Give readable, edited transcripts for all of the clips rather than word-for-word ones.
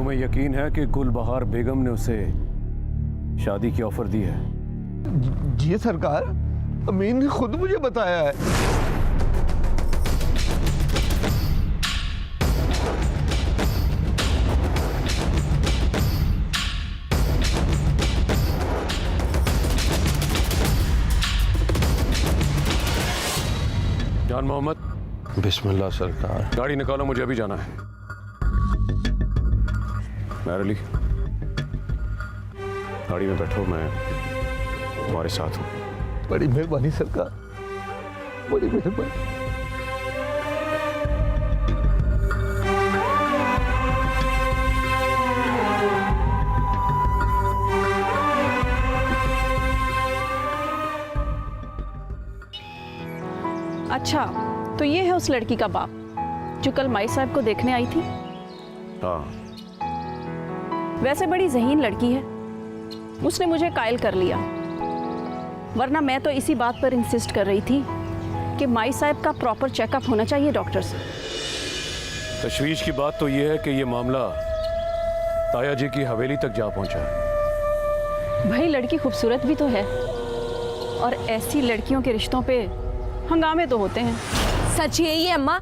तुम्हें यकीन है कि गुलबहार बेगम ने उसे शादी की ऑफर दी है? जी सरकार, अमीन ने खुद मुझे बताया है। जान मोहम्मद, बिस्मिल्लाह सरकार। गाड़ी निकालो, मुझे अभी जाना है। महर अली, गाड़ी में बैठो, मैं तुम्हारे साथ हूँ। बड़ी मेहरबानी सरकार, बड़ी मेहरबानी। अच्छा, तो ये है उस लड़की का बाप जो कल माई साहब को देखने आई थी। हाँ, वैसे बड़ी ज़हीन लड़की है, उसने मुझे कायल कर लिया, वरना मैं तो इसी बात पर इंसिस्ट कर रही थी कि माई साहब का प्रॉपर चेकअप होना चाहिए डॉक्टर से। तशवीश की बात तो यह है कि यह मामला ताया जी की हवेली तक जा पहुंचा है। भाई लड़की खूबसूरत भी तो है, और ऐसी लड़कियों के रिश्तों पे हंगामे तो होते हैं। सच यही है अम्मा,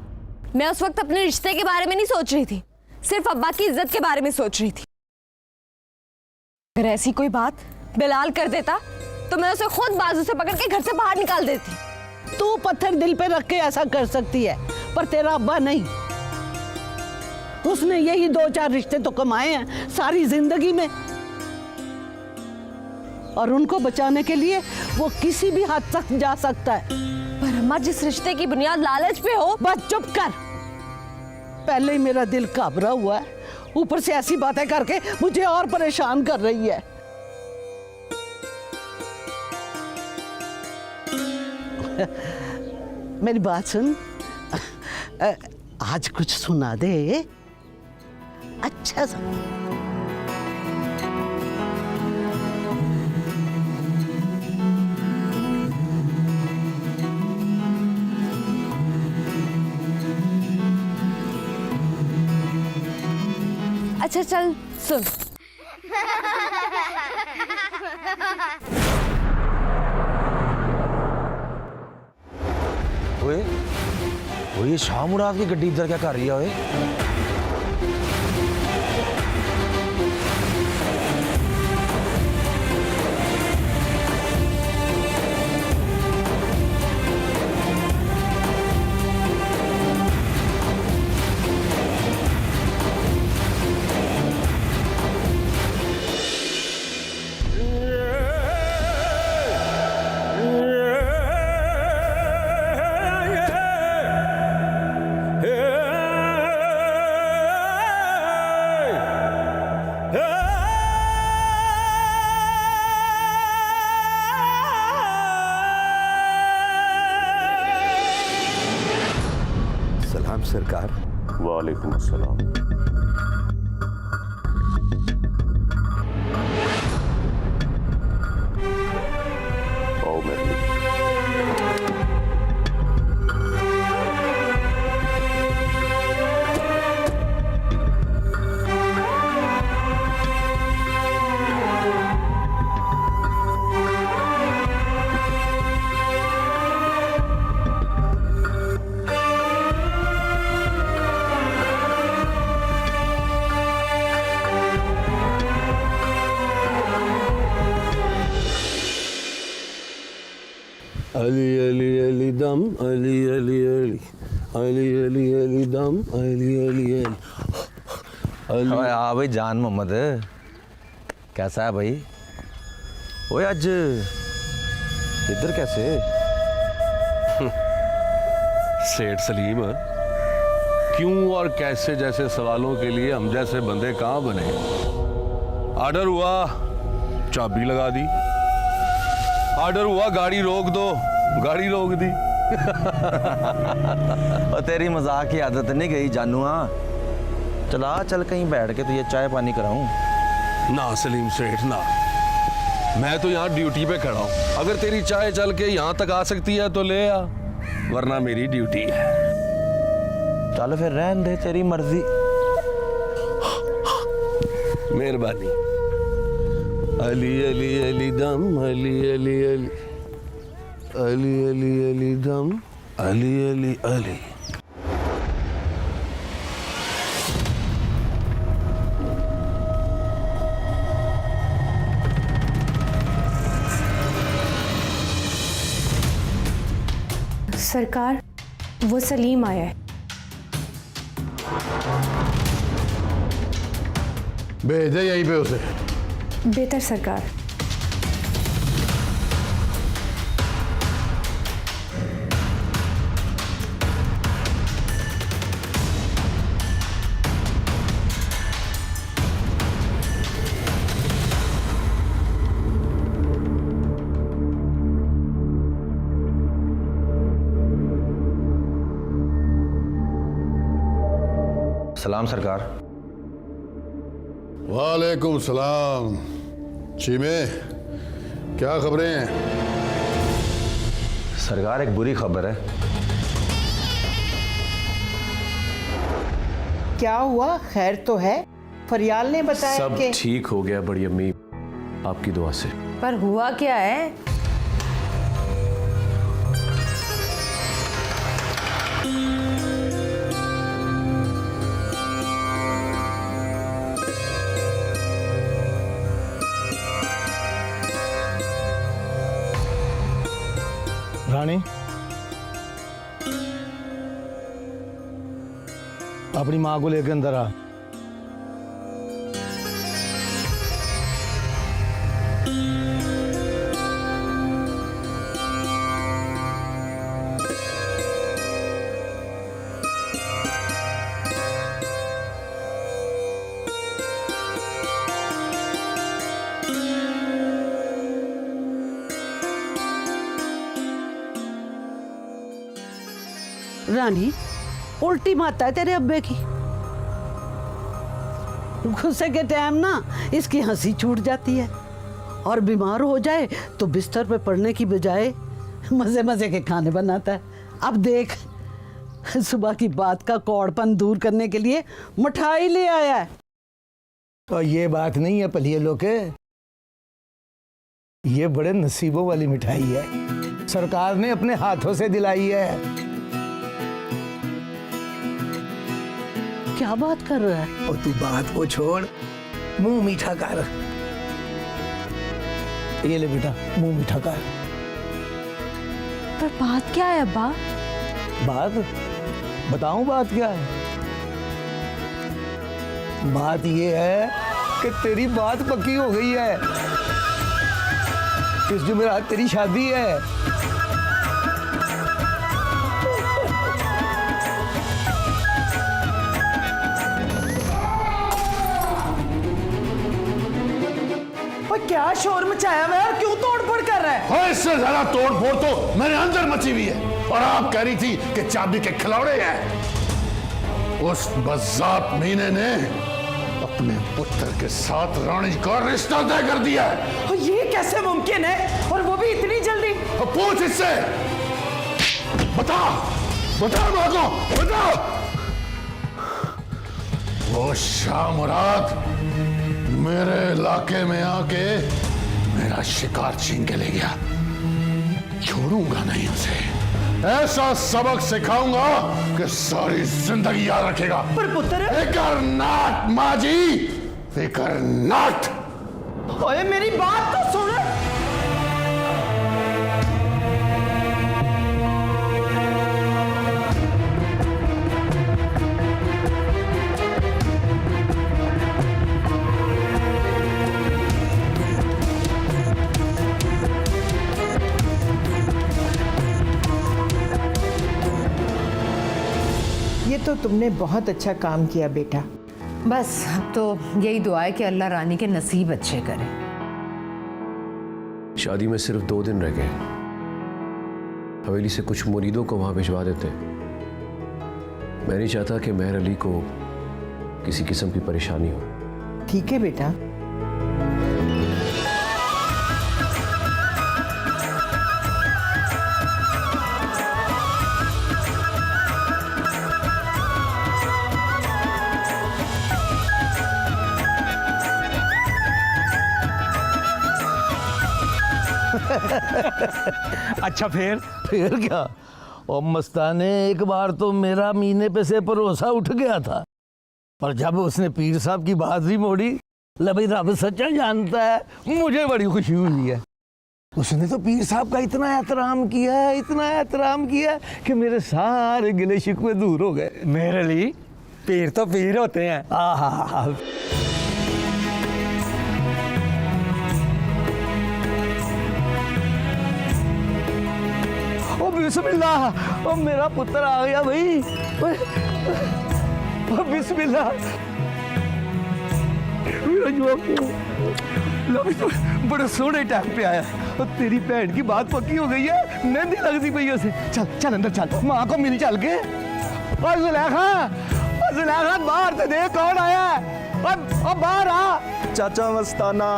मैं उस वक्त अपने रिश्ते के बारे में नहीं सोच रही थी, सिर्फ अब्बा की इज्जत के बारे में सोच रही थी। अगर ऐसी कोई बात बिलाल कर देता तो मैं उसे खुद बाजू से पकड़ के घर से बाहर निकाल देती। तू पत्थर दिल पे रख के ऐसा कर सकती है, पर तेरा अब्बा नहीं। उसने यही 2-4 रिश्ते तो कमाए हैं सारी जिंदगी में, और उनको बचाने के लिए वो किसी भी हद तक जा सकता है। पर अम्मा, जिस रिश्ते की बुनियाद लालच पे हो। बस चुप कर, पहले ही मेरा दिल घबरा हुआ है, ऊपर से ऐसी बातें करके मुझे और परेशान कर रही है। मेरी बात सुन, आज कुछ सुना दे अच्छा सा। अच्छा चल सुन। ओए ये शाह मुराद की गड्डी इधर क्या कर रही है? ओए सरकार। वालेकुम अस्सलाम। आओ मेरे लिए। अली अली अली दम, अली अली अली, अली अली अली दम, अली अली अली। हाँ भाई जान मोहम्मद, कैसा है भाई? ओए आज इधर कैसे? सेठ सलीम, क्यों और कैसे जैसे सवालों के लिए हम जैसे बंदे कहाँ बने? ऑर्डर हुआ, चाबी लगा दी। ऑर्डर हुआ, गाड़ी रोक दो, गाड़ी रोक दी। और तेरी मजाक की आदत नहीं गई जानूआ। चला चल कहीं बैठ के तुझे चाय पानी कराऊं। ना सलीम सेठ ना, मैं तो यहाँ ड्यूटी पे खड़ा हूँ। अगर तेरी चाय चल के यहाँ तक आ सकती है तो ले आ, वरना मेरी ड्यूटी है। चल फिर रहन दे, तेरी मर्जी। मेहरबानी। अली अली अली दम अली अली अली अली अली अली दम अली अली अली। सरकार, वो सलीम आया है। भेज दे यहीं पे उसे। बेहतर सरकार। सलाम सरकार। वालेकुम सलाम। चीमे, क्या खबरें हैं? सरकार एक बुरी खबर है। क्या हुआ? खैर तो है? फरियाल ने बताया सब कि ठीक हो गया बड़ी अम्मी, आपकी दुआ से। पर हुआ क्या है? रानी, अपनी माँ को लेकर अंदर आ। रानी, उल्टी माता है तेरे अब्बे की। गुस्से के टाइम ना इसकी हंसी छूट जाती है, और बीमार हो जाए तो बिस्तर पे पड़ने की बजाय मजे मजे के खाने बनाता है। अब देख, सुबह की बात का कौड़पन दूर करने के लिए मिठाई ले आया है। तो ये बात नहीं है पलिए लोके, ये बड़े नसीबों वाली मिठाई है, सरकार ने अपने हाथों से दिलाई है। क्या बात कर रहा है? और तू बात को छोड़, मुंह मीठा कर। ये ले बेटा, मुंह मीठा कर। पर बात क्या है अब्बा? बात बताऊं? बात क्या है? बात ये है कि तेरी बात पक्की हो गई है। इस जुमेरात तेरी शादी है। क्या शोर मचाया हुआ है और क्यों तोड़फोड़ कर रहा है? और इससे ज्यादा तोड़फोड़ तो मेरे अंदर मची हुई है। और आप कह रही थी कि चाबी के खिलौड़े हैं। उस बज़ात मीने ने अपने पुत्र के साथ रानी का रिश्ता तय कर दिया है। और ये कैसे मुमकिन है, और वो भी इतनी जल्दी? अब पूछ इससे, बता बता मां को, बता। वो शाह मुराद मेरे इलाके में आके मेरा शिकार छीन के ले गया। छोड़ूंगा नहीं उसे, ऐसा सबक सिखाऊंगा कि सारी जिंदगी याद रखेगा। पर पुत्र, फिकर नाट माँ जी, फिकर नाट। ओए मेरी बात तो सुन। ये तो तुमने बहुत अच्छा काम किया बेटा। बस अब तो यही दुआ है कि अल्लाह रानी के नसीब अच्छे करे। शादी में सिर्फ 2 दिन रह गए, हवेली से कुछ मुरीदों को वहां भिजवा देते। मैं नहीं चाहता कि मेहर अली को किसी किस्म की परेशानी हो। ठीक है बेटा। अच्छा फिर क्या? और मस्ताने, एक बार तो मेरा मीने पे से भरोसा उठ गया था, पर जब उसने पीर साहब की बात ही मोड़ी, ले भाई रब सच्चा जानता है, मुझे बड़ी खुशी हुई है। उसने तो पीर साहब का इतना एहतराम किया है, इतना एहतराम किया कि मेरे सारे गिले शिकवे दूर हो गए। मेरे लिए पीर तो पीर होते हैं। आहा, ओ बिस्मिल्लाह, ओ मेरा पुत्र आ गया भाई। ओ बिस्मिल्लाह, मेरा जो बड़े सोने टाइम पे आया। और तेरी बहन की बात पक्की हो गई है, मेहंदी लगती पई उसे। चल चल अंदर चल, माँ को मिल चल के। और जुलेखा बाहर से देख कौन आया है। अब बाहर आ। चाचा मस्ताना,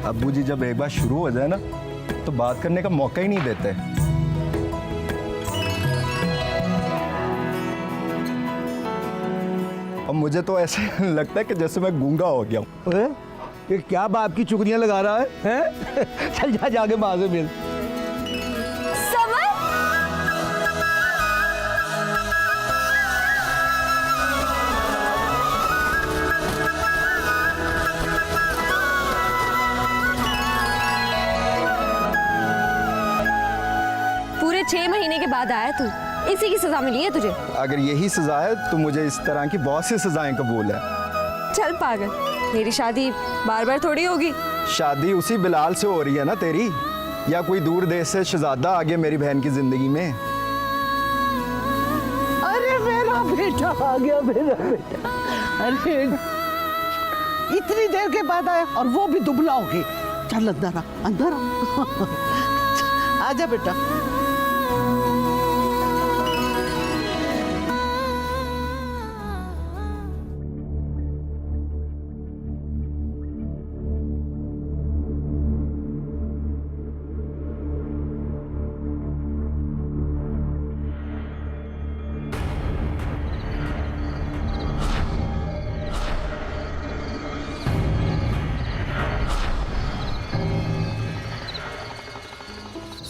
अब्बू जी जब एक बार शुरू हो जाए ना तो बात करने का मौका ही नहीं देते। और मुझे तो ऐसे लगता है कि जैसे मैं गूंगा हो गया हूँ। ये क्या बाप की चुगलियां लगा रहा है? चल जा, जाके माँ से मिल। पूरे 6 महीने के बाद आया तू, इसी की सजा मिली है तुझे। अगर यही सजा है तो मुझे इस तरह की बहुत सी सजाएं कबूल है। चल पागल, मेरी शादी बार बार थोड़ी होगी। शादी उसी बिलाल से हो रही है ना तेरी, या कोई दूर देश से शहजादा आ गया मेरी बहन की जिंदगी में? अरे मेरा बेटा आ गया, मेरा बेटा। अरे इतनी देर के बाद आया, और वो भी दुबला हो गई। चल अंदर आ, अंदर आ। आजा बेटा।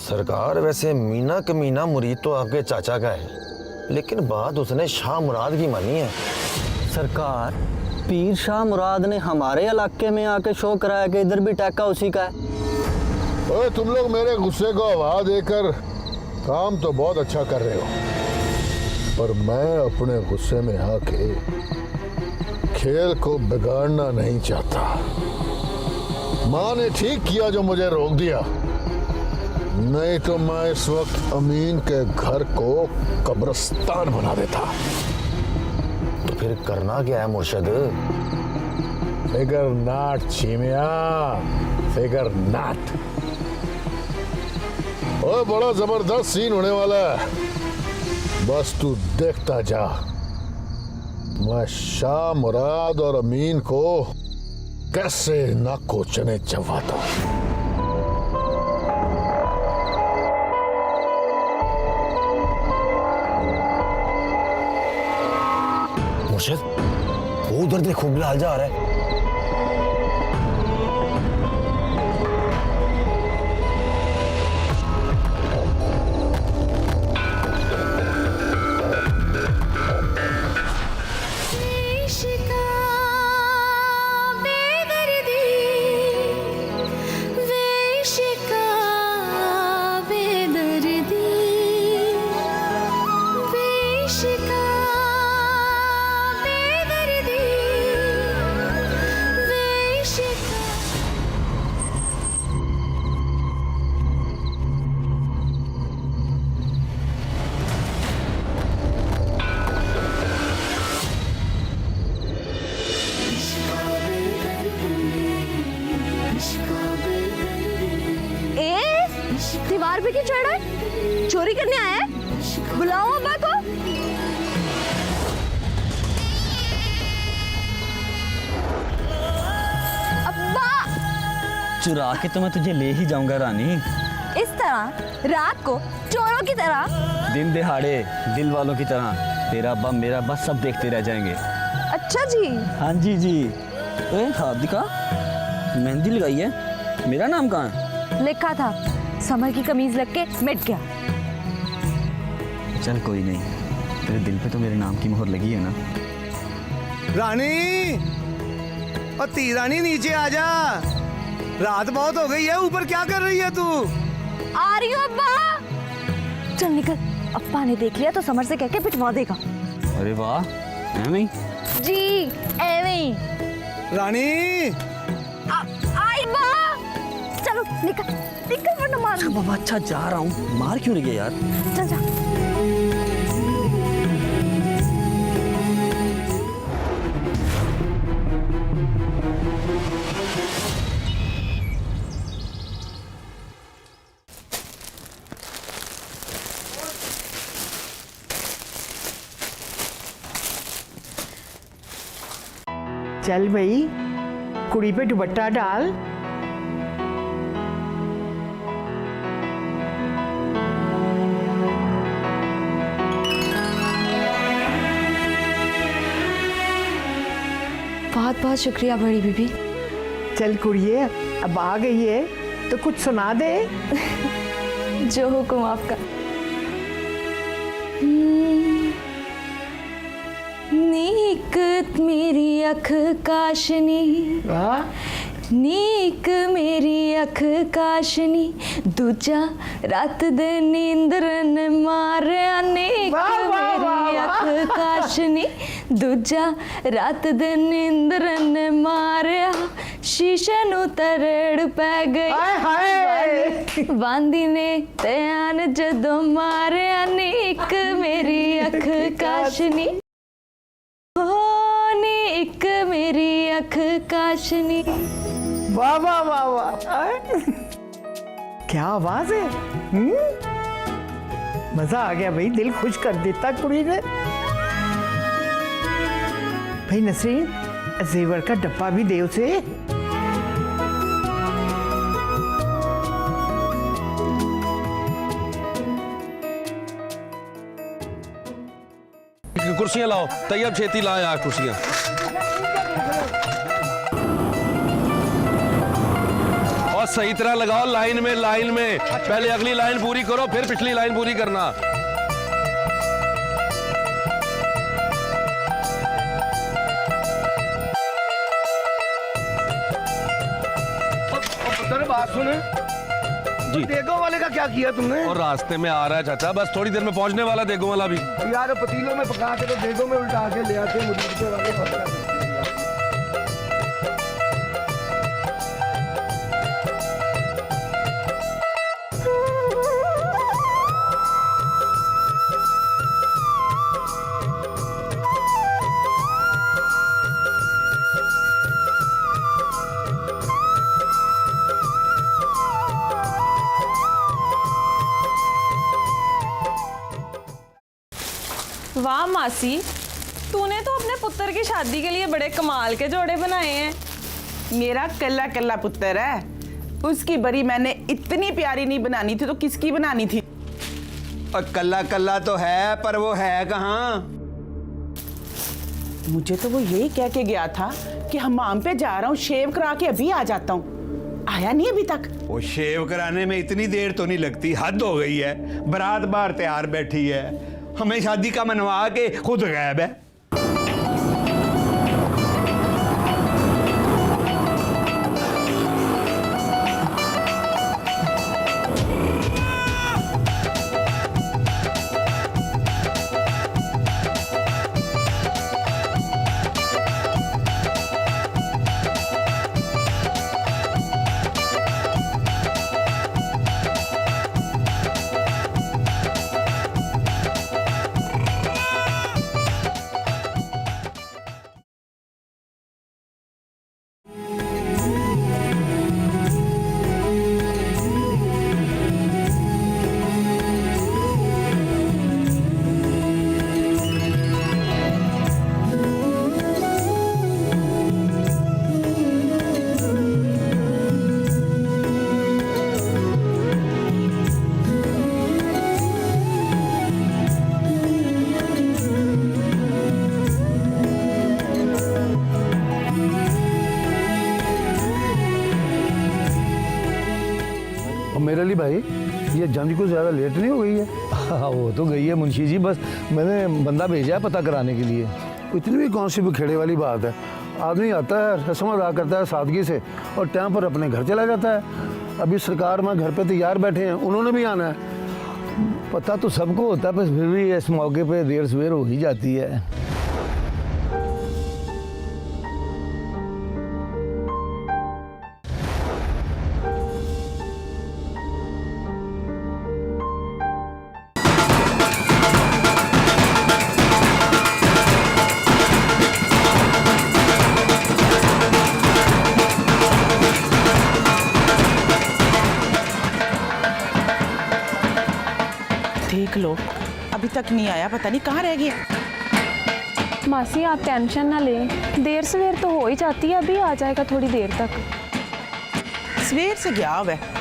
सरकार, वैसे मीना कमीना मुरीद तो आपके चाचा का है, लेकिन बात उसने शाह मुराद की मानी है। सरकार, पीर शाह मुराद ने हमारे इलाके में आके शो कराया कि इधर भी टैका उसी का है। ओए, तुम लोग मेरे गुस्से को हवा देकर काम तो बहुत अच्छा कर रहे हो, पर मैं अपने गुस्से में आके खेल को बिगाड़ना नहीं चाहता। माँ ने ठीक किया जो मुझे रोक दिया, नहीं तो मैं इस वक्त अमीन के घर को कब्रिस्तान बना देता। तो फिर करना क्या है मुर्शद? फिगर नाट छीमिया, फिगर नाट। ओए, बड़ा जबरदस्त सीन होने वाला है, बस तू देखता जा। मैं शाह मुराद और अमीन को कैसे नाको चने चबाता हूं। मुर्शद, वो उधर देखो, बिलाल जा रहा है। दीवार पे क्यों चढ़ रहा है? चोरी करने आया है? बुलाओ अब्बा को। अब्बा! चुरा के तो मैं तुझे ले ही जाऊंगा रानी। इस तरह रात को चोरों की तरह? दिन दिहाड़े दिल वालों की तरह तेरा अब्बा मेरा अब्बा सब देखते रह जाएंगे। अच्छा जी। हाँ जी जी। हाथ दिखा, मेहंदी लगाई है। मेरा नाम कहाँ है? लिखा था, समर की कमीज लग के मिट गया। चल कोई नहीं, तेरे दिल पे तो मेरे नाम की मोहर लगी है ना। रानी, और ती रानी नीचे आ जा, रात बहुत हो गई है, ऊपर क्या कर रही है तू? आ रही हूँ अब्बा। चल निकल, अब्बा ने देख लिया तो समर से कह के पिटवा देगा। अरे वाह, एवं ही? जी एवे ही। रानी, आई बा। चलो निकल निकल वरना मार। बाबा अच्छा जा रहा हूँ, मार क्यों रही है यार? चल जा। चल भाई, कुड़ी पे दुपट्टा डाल। बहुत बहुत शुक्रिया बड़ी बीबी। चल कुड़िए, अब आ गई है तो कुछ सुना दे। जो हुक्म आपका। नीक मेरी अख काशनी, नीक मेरी अख काशनी, दूजा रात दे नींदरन मारिया। नीक मेरी अख काशनी, दूजा रात दे नींदरन मारिया। शीशे नू तरड़ पै गई, बांदी ने त्यान जदों मारिया। नीक मेरी अख काशनी, नीक मेरी अख काशनी। वाह वाह वाह वाह, क्या आवाज है। मजा आ गया भाई, दिल खुश कर देता कुड़ी ने। भाई नसरीन, जेवर का डब्बा भी दे उसे। कुर्सियां लाओ, तैयब छेती लाए यार कुर्सियां। और सही तरह लगाओ, लाइन में लाइन में। पहले अगली लाइन पूरी करो, फिर पिछली लाइन पूरी करना। बात सुने जी, देगो वाले का क्या किया तुमने? और रास्ते में आ रहा है चाचा, बस थोड़ी देर में पहुंचने वाला देगो वाला भी। यार पतीलों में पका के तो देगो में उल्टा के ले आते मुर्गे वाले। वाह मासी, तूने तो अपने पुत्र की शादी के लिए बड़े कमाल के जोड़े बनाए हैं। मेरा कल्ला कल्ला पुत्र है, उसकी बरी मैंने इतनी प्यारी नहीं बनानी थी तो किसकी बनानी थी? और कल्ला कल्ला तो है, पर वो है कहाँ? मुझे तो वो यही कह के गया था कि हमाम पे जा रहा हूँ, शेव करा के अभी आ जाता हूँ। आया नहीं अभी तक। वो शेव कराने में इतनी देर तो नहीं लगती, हद हो गई है। बारात बाहर तैयार बैठी है, हमें शादी का मनवा के खुद गायब है। अली भाई, ये जंज को ज़्यादा लेट नहीं हो गई है? हाँ वो तो गई है मुंशी जी, बस मैंने बंदा भेजा है पता कराने के लिए। इतनी भी कौन सी भी खेड़े वाली बात है। आदमी आता है, रस्म अदा करता है सादगी से और टाइम पर अपने घर चला जाता है। अभी सरकार में घर पे तैयार बैठे हैं, उन्होंने भी आना है। पता तो सबको होता है, बस फिर भी इस मौके पे देर सवेर हो ही जाती है। देख लो, अभी तक नहीं आया, पता नहीं कहाँ रह गया। मासी आप टेंशन ना लें, देर सवेर तो हो ही जाती है, अभी आ जाएगा थोड़ी देर तक। सवेर से गया हुआ है।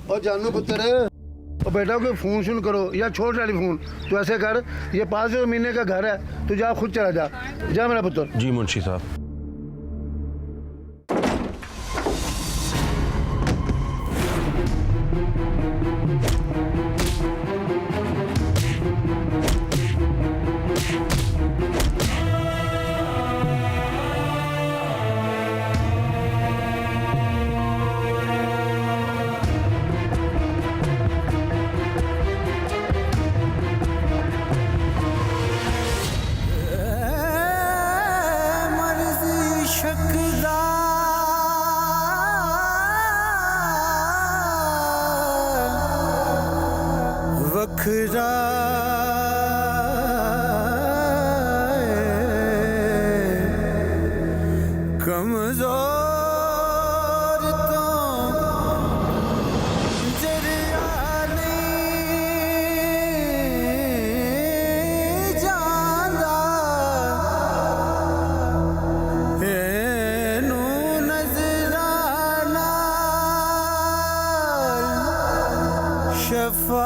और जानू पुत्र, और बेटा कोई फोन शुन करो या छोड़ टेलीफोन। तो ऐसे कर, ये 5 महीने का घर है, तू जा खुद चला जा। जा मेरा पुत्र। जी मुंशी साहब। वखरा कमजोर तो जरिया नहीं जांदा नू नजराना शफा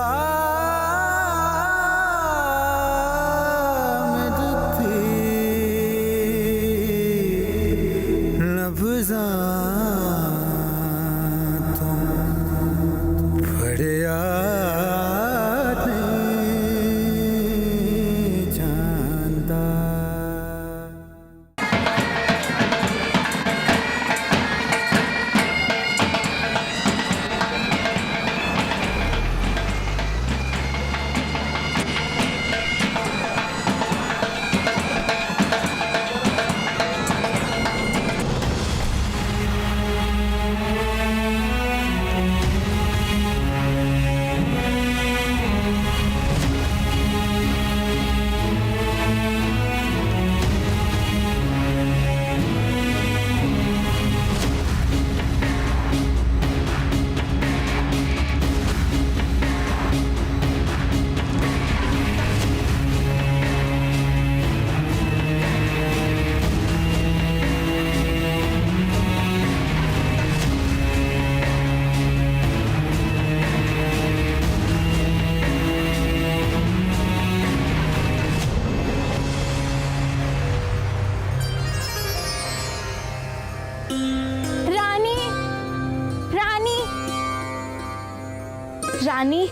रानी,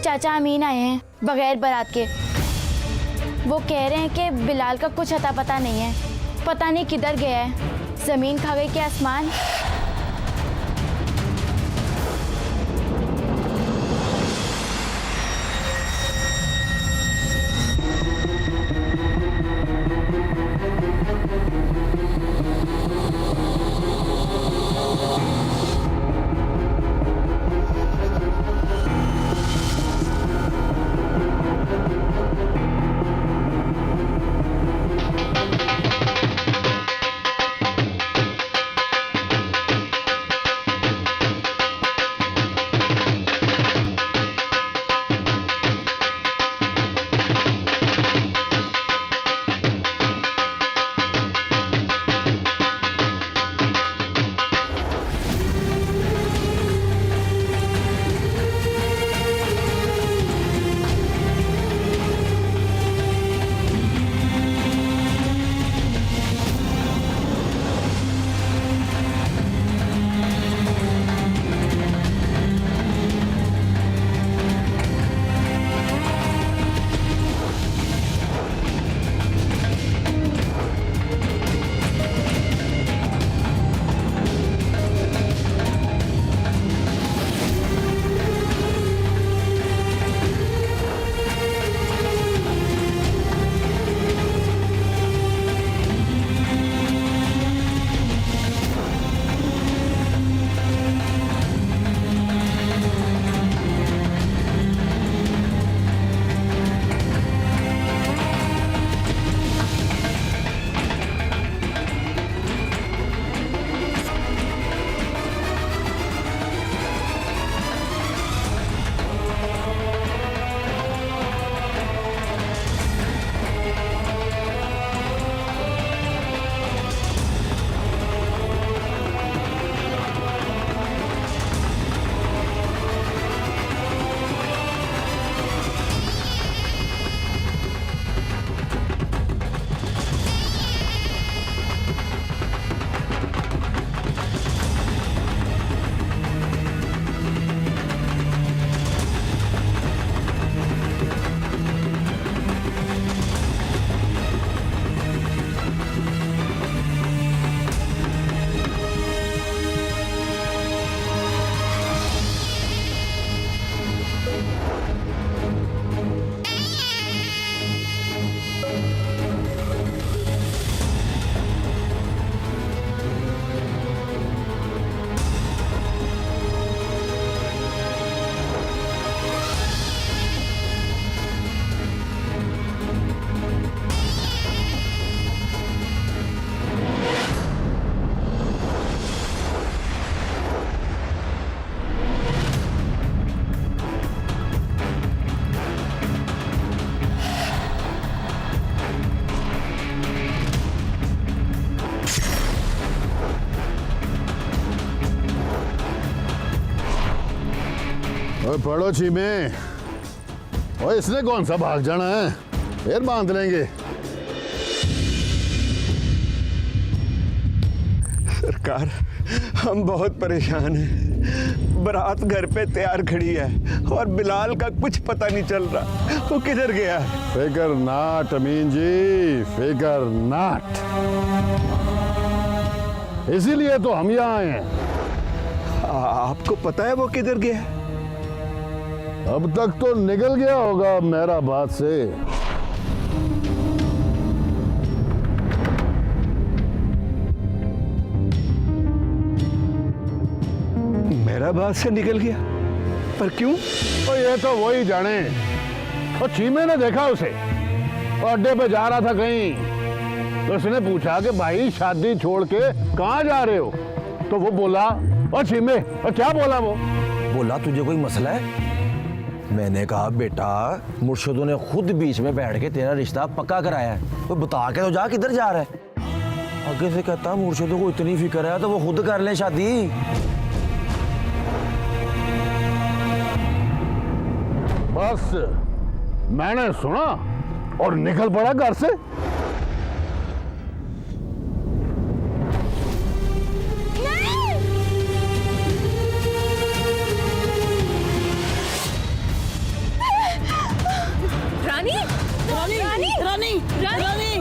चाचा अमीन आए हैं बगैर बारात के। वो कह रहे हैं कि बिलाल का कुछ अता पता नहीं है, पता नहीं किधर गया है, जमीन खा गई क्या आसमान। ओए पढ़ो चीमे, ओए इसने कौन सा भाग जाना है, फिर बांध लेंगे। सरकार, हम बहुत परेशान हैं। बारात घर पे तैयार खड़ी है और बिलाल का कुछ पता नहीं चल रहा, वो किधर गया है? फिकर नाट अमीन जी, फिकर नाट। इसीलिए तो हम यहाँ आए हैं। आपको पता है वो किधर गया है? अब तक तो निकल गया होगा मेहराबाद से। मेहराबाद से निकल गया? पर क्यों? तो ये तो वही जाने। और चीमे ने देखा उसे और अड्डे पे जा रहा था कहीं, तो उसने पूछा कि भाई शादी छोड़ के कहाँ जा रहे हो? तो वो बोला, और चीमे, और क्या बोला वो? बोला तुझे कोई मसला है? मैंने कहा बेटा, मुर्शिदों ने खुद बीच में बैठ के तेरा रिश्ता पक्का कराया है, तो बता के तो जा किधर जा रहा है। आगे से कहता मुर्शिदों को इतनी फिक्र है तो वो खुद कर ले शादी। बस मैंने सुना और निकल पड़ा घर से। रानी, रानी, रानी, रानी, रानी।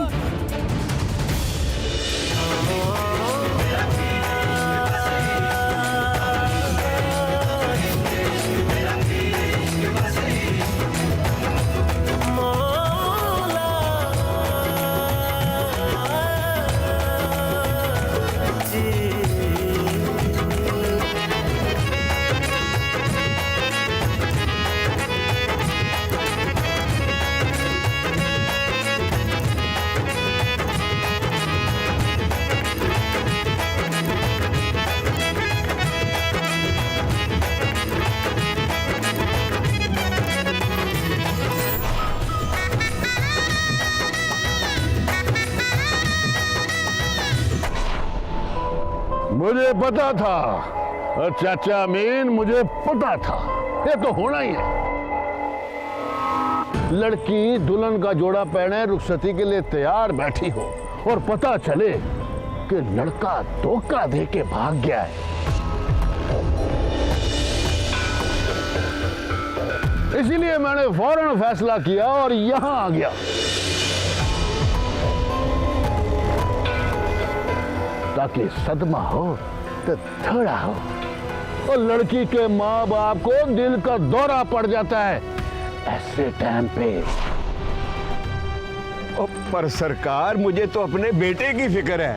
मुझे पता था, और चाचा अमीन मुझे पता था, ये तो होना ही है। लड़की दुल्हन का जोड़ा पहने रुखसती के लिए तैयार बैठी हो और पता चले कि लड़का धोखा दे के भाग गया है। इसीलिए मैंने फौरन फैसला किया और यहां आ गया। ताकि सदमा हो तो थोड़ा हो। और लड़की के माँ बाप को दिल का दौरा पड़ जाता है ऐसे टाइम पे। पर सरकार, मुझे तो अपने बेटे की फिक्र है।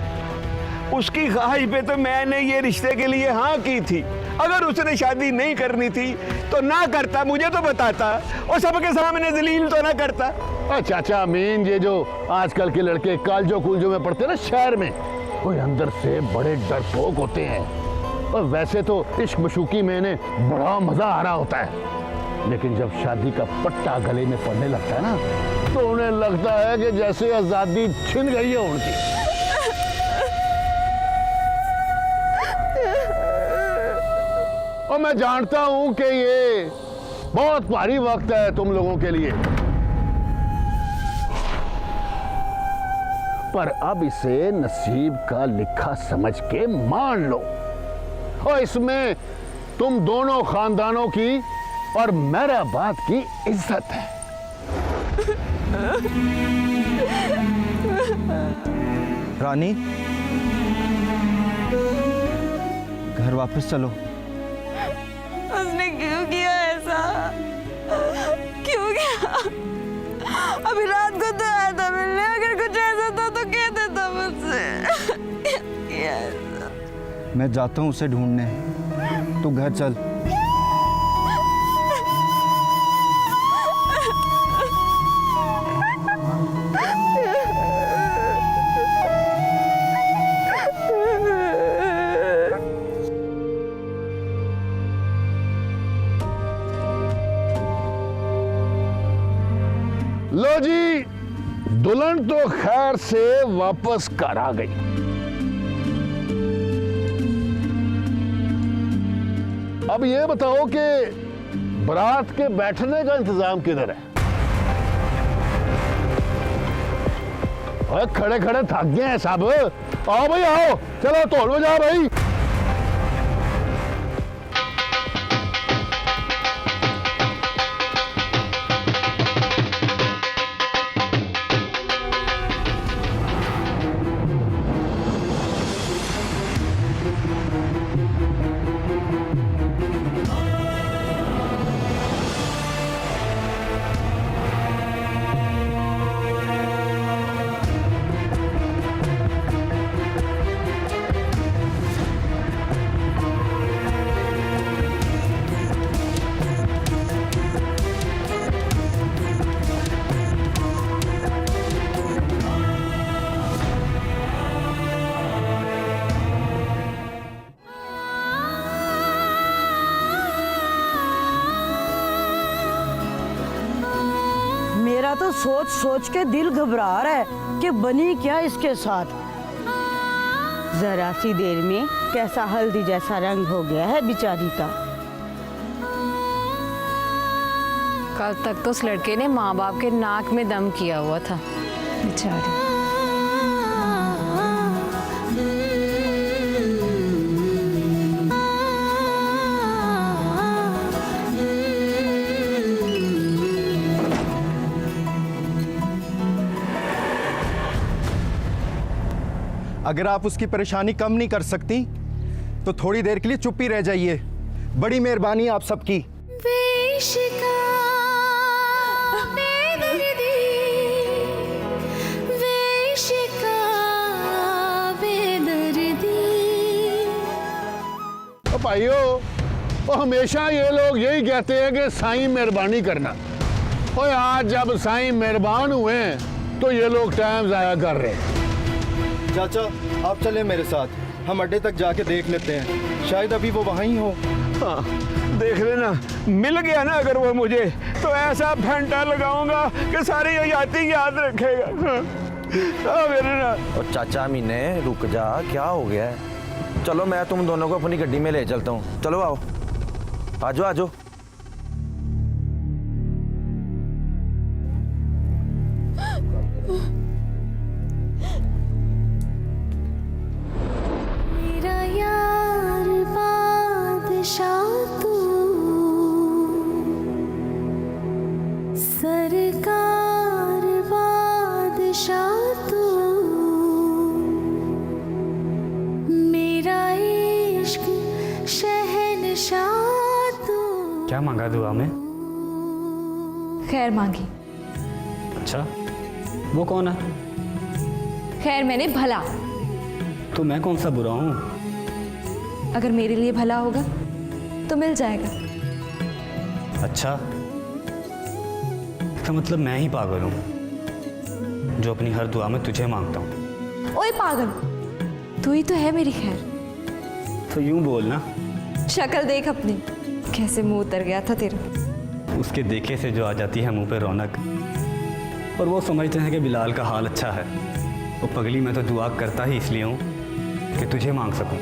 उसकी ख्वाहिश पे तो मैंने ये रिश्ते के लिए हाँ की थी। अगर उसने शादी नहीं करनी थी तो ना करता, मुझे तो बताता और सबके सामने जलील तो ना करता। चाचा अमीन, ये जो आजकल के लड़के कालजो कुलजो में पढ़ते ना शहर में, वो अंदर से बड़े डरपोक होते हैं। और वैसे तो इश्क मशूकी में इन्हें बड़ा मजा आ रहा होता है, लेकिन जब शादी का पट्टा गले में पड़ने लगता है ना, तो उन्हें लगता है कि जैसे आजादी छिन गई है उनकी। और मैं जानता हूं कि ये बहुत भारी वक्त है तुम लोगों के लिए, पर अब इसे नसीब का लिखा समझ के मान लो। और इसमें तुम दोनों खानदानों की और मेहराबाद की इज्जत है। रानी, घर वापस चलो। उसने क्यों किया ऐसा? क्यों किया? अभी रात को तो आया था मिलने, अगर कुछ ऐसा था तो कह देता मुझसे। क्या ऐसा? मैं जाता हूँ उसे ढूंढने, तू घर चल। लो जी, दुल्हन तो खैर से वापस घर आ गई। अब ये बताओ कि बारात के बैठने का इंतजाम किधर है? अरे खड़े खड़े थक गए हैं सब। आओ भाई आओ, चलो तोड़ में जाओ भाई। मेरा तो सोच सोच के दिल घबरा रहा है कि बनी क्या इसके साथ। जरा सी देर में कैसा हल्दी जैसा रंग हो गया है बेचारी का। कल तक तो उस लड़के ने माँ बाप के नाक में दम किया हुआ था बेचारी। अगर आप उसकी परेशानी कम नहीं कर सकती तो थोड़ी देर के लिए चुप ही रह जाइए। बड़ी मेहरबानी आप सबकी। भाइयों, वो हमेशा ये लोग यही कहते हैं कि साईं मेहरबानी करना। और आज जब साईं मेहरबान हुए हैं तो ये लोग टाइम जाया कर रहे हैं। चाचा आप चलें मेरे साथ, हम अड्डे तक जाके देख लेते हैं, शायद अभी वो वहीं हो। हाँ, देख लेना, मिल गया ना अगर वो मुझे तो ऐसा फेंटा लगाऊंगा कि सारी हयाती याद रखेगा। हाँ, मेरे ना। और चाचा मीने रुक जा, क्या हो गया है? चलो मैं तुम दोनों को अपनी गड्डी में ले चलता हूँ। चलो आओ, आजो आजो। सरकार बादशाह तू, मेरा इश्क शहनशाह तू। क्या मांगा दुआ में? खैर मांगी। अच्छा, वो कौन है? खैर मैंने भला। तो मैं कौन सा बुरा हूँ? अगर मेरे लिए भला होगा तो मिल जाएगा। अच्छा, इसका मतलब मैं ही पागल हूँ जो अपनी हर दुआ में तुझे मांगता हूँ। ओए पागल, तू ही तो है मेरी खैर। तो यूं बोलना। शक्ल देख अपनी, कैसे मुंह उतर गया था तेरा। उसके देखे से जो आ जाती है मुंह पे रौनक। और वो समझते हैं कि बिलाल का हाल अच्छा है। वो पगली, मैं तो दुआ करता ही इसलिए हूँ कि तुझे मांग सकूँ।